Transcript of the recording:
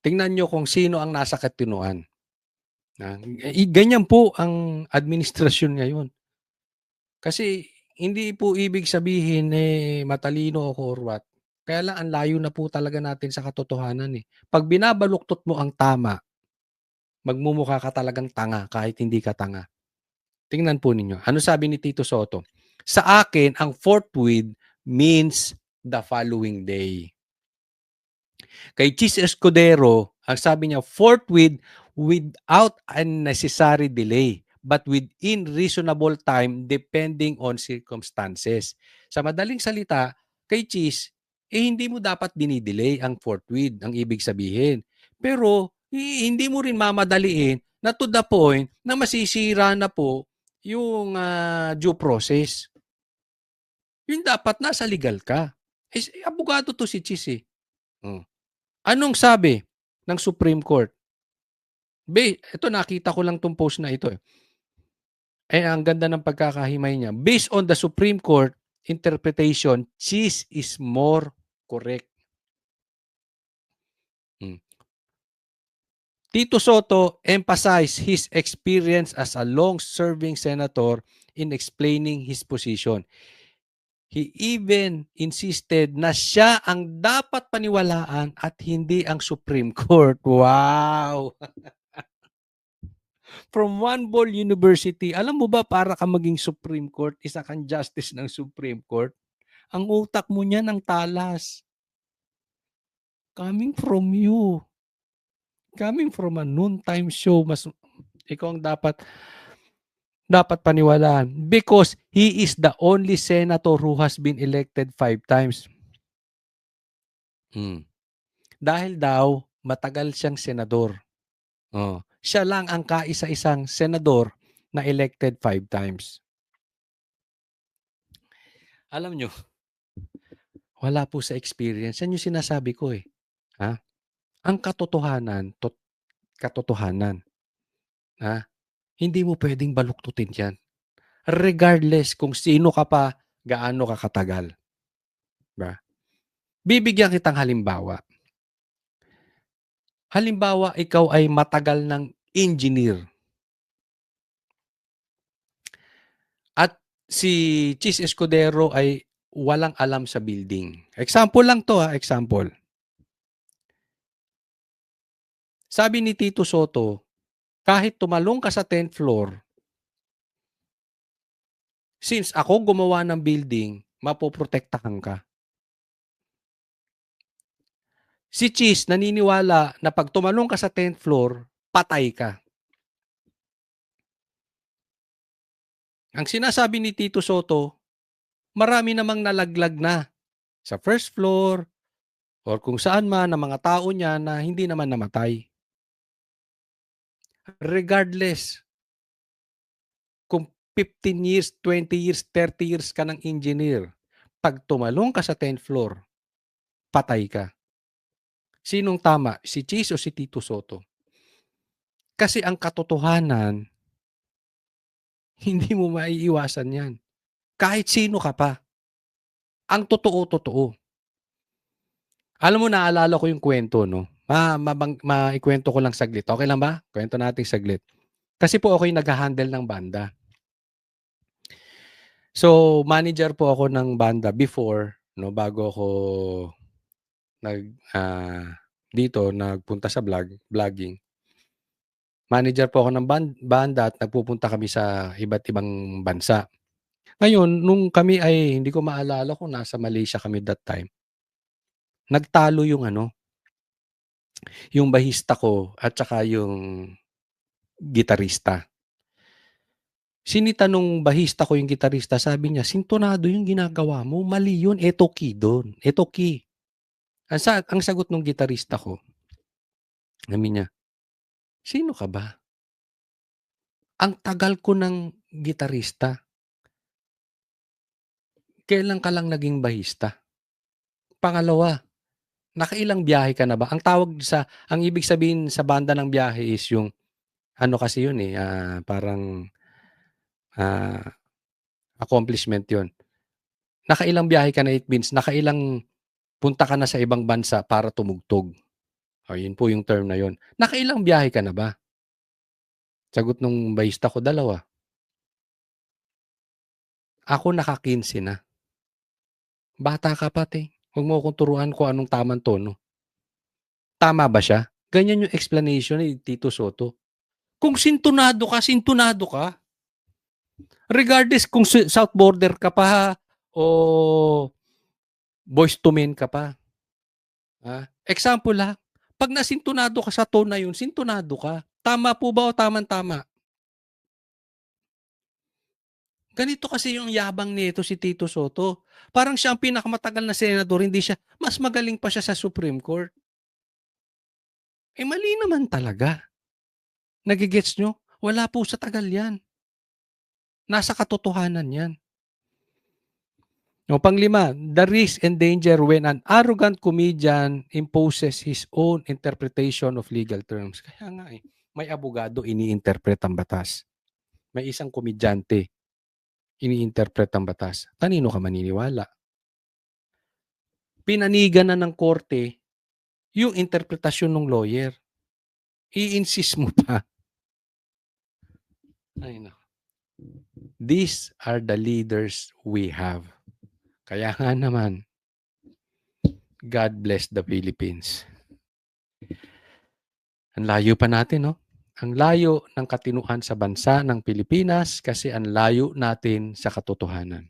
Tingnan niyo kung sino ang nasa katinuan. Ganyan po ang administrasyon ngayon. Kasi hindi po ibig sabihin, matalino ako or what. Kaya lang ang layo na po talaga natin sa katotohanan, eh. 'Pag binabaluktot mo ang tama, magmumukha ka talagang tanga kahit hindi ka tanga. Tingnan po ninyo, ano sabi ni Tito Soto? Sa akin, ang forthwith means the following day. Kay Chis Escudero, ang sabi niya, forthwith without unnecessary delay, but within reasonable time depending on circumstances. Sa madaling salita, kay Chis, hindi mo dapat dinidelay ang forthwith, ang ibig sabihin. Pero hindi mo rin mamadaliin na to the point na masisira na po yung due process. Yung dapat nasa legal ka. Abogado to si Chis eh. Hmm. Anong sabi ng Supreme Court? Ito nakita ko lang tong post na ito eh. Ang ganda ng pagkakahimay niya. Based on the Supreme Court interpretation, Chis is more correct. Tito Soto emphasized his experience as a long-serving senator in explaining his position. He even insisted na siya ang dapat paniwalaan at hindi ang Supreme Court. Wow! From One Ball University, alam mo ba para ka maging Supreme Court, isa kang justice ng Supreme Court, ang utak mo niyan ang talas. Coming from you. Coming from a noontime show, ikaw ang dapat paniwalaan because he is the only senator who has been elected 5 times. Dahil daw, matagal siyang senador. Siya lang ang kaisa-isang senador na elected 5 times. Alam nyo, wala po sa experience. Yan yung sinasabi ko eh. Ang katotohanan, katotohanan. Hindi mo pwedeng baluktutin yan. Regardless kung sino ka pa, gaano ka katagal. Diba? Bibigyan kitang halimbawa. Halimbawa, ikaw ay matagal ng engineer. At si Chis Escudero ay walang alam sa building. Example lang to example. Sabi ni Tito Soto, kahit tumalong ka sa 10th floor, since ako gumawa ng building, mapoprotektahan ka. Si Chis naniniwala na pag tumalong ka sa 10th floor, patay ka. Ang sinasabi ni Tito Soto, marami namang nalaglag na sa first floor or kung saan man ng mga tao niya na hindi naman namatay. Regardless, kung 15 years, 20 years, 30 years ka ng engineer, pag tumalong ka sa 10th floor, patay ka. Sinong tama? Si Chis o si Tito Soto? Kasi ang katotohanan, hindi mo maiiwasan yan. Kahit sino ka pa. Ang totoo. Alam mo, naalala ko yung kwento, no? Maikwento ko lang saglit. Okay lang ba? Kwento natin saglit. Kasi po ako yung nag-handle ng banda. So, manager po ako ng banda before, no, bago ako dito nagpunta sa vlogging. Manager po ako ng banda at nagpupunta kami sa iba't ibang bansa. Ngayon, nung kami ay hindi ko maalala kung nasa Malaysia kami that time. Nagtalo yung yung bahista ko at saka yung gitarista. Sinita nung bahista ko yung gitarista, sabi niya, sintonado yung ginagawa mo, mali yun, eto key doon, eto key. Ang sagot nung gitarista ko, sabi niya, sino ka ba? Ang tagal ko ng gitarista. Kailan ka lang naging bahista? Pangalawa, nakailang biyahe ka na ba? Ang ibig sabihin sa banda ng biyahe is yung, kasi yun parang accomplishment yun. Nakailang biyahe ka na, it means nakailang punta ka na sa ibang bansa para tumugtog. Yun po yung term na yun. Nakailang biyahe ka na ba? Sagot nung bahista ko, 2. Ako naka-15 na. Bata ka pa, te. Huwag mo akong turuan kung anong tamang tono. Tama ba siya? Ganyan yung explanation ni Tito Soto. Kung sintunado ka, sintunado ka. Regardless kung South Border ka pa o Boyz II Men ka pa. Example ha, pag nasintunado ka sa tone na yun, sintunado ka. Tama po ba o tamang-tama? Ganito kasi yung yabang nito si Tito Soto. Parang siya ang pinakamatagal na senador, hindi siya, mas magaling pa siya sa Supreme Court. Mali naman talaga. Nagigets nyo? Wala po sa tagal yan. Nasa katotohanan yan. Panglima, the risk and danger when an arrogant comedian imposes his own interpretation of legal terms. Kaya nga may abogado ini-interpret ang batas. May isang komedyante ini-interpret ang batas. Kanino ka maniniwala? Pinanigan na ng korte yung interpretasyon ng lawyer. I-insist mo pa. Ay, no. These are the leaders we have. Kaya nga naman, God bless the Philippines. Ang layo pa natin, no? Ang layo ng katinuan sa bansa ng Pilipinas kasi ang layo natin sa katotohanan.